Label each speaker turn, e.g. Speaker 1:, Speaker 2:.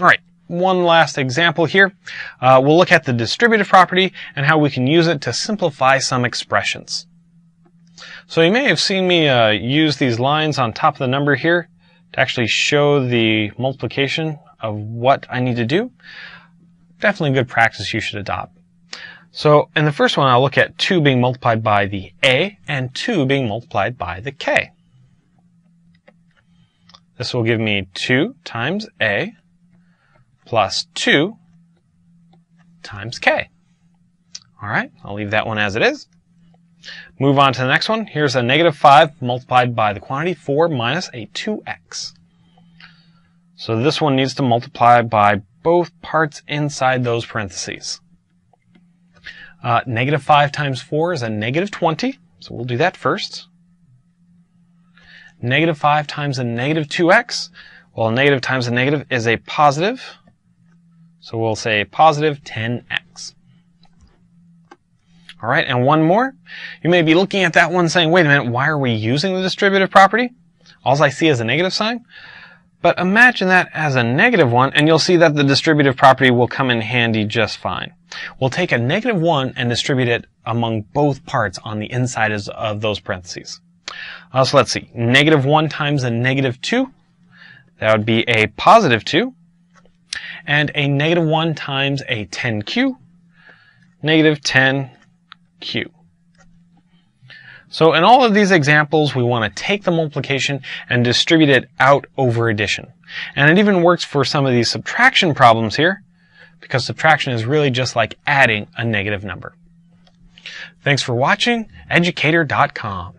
Speaker 1: All right, one last example here. We'll look at the distributive property and how we can use it to simplify some expressions. So you may have seen me use these lines on top of the number here to actually show the multiplication of what I need to do. Definitely good practice you should adopt. So in the first one, I'll look at 2 being multiplied by the a and 2 being multiplied by the k. This will give me 2 times a plus 2 times k. All right, I'll leave that one as it is. Move on to the next one. Here's a negative 5 multiplied by the quantity 4 minus a 2x. So this one needs to multiply by both parts inside those parentheses. Negative 5 times 4 is a negative 20, so we'll do that first. Negative 5 times a negative 2x, well, a negative times a negative is a positive, so we'll say positive 10x. All right, and one more. You may be looking at that one saying, wait a minute, why are we using the distributive property? All I see is a negative sign. But imagine that as a negative one, and you'll see that the distributive property will come in handy just fine. We'll take a negative 1 and distribute it among both parts on the inside of those parentheses. So let's see. Negative 1 times a negative 2, that would be a positive 2. And a negative 1 times a 10q, negative 10q. So in all of these examples, we want to take the multiplication and distribute it out over addition. And it even works for some of these subtraction problems here, because subtraction is really just like adding a negative number. Thanks for watching Educator.com.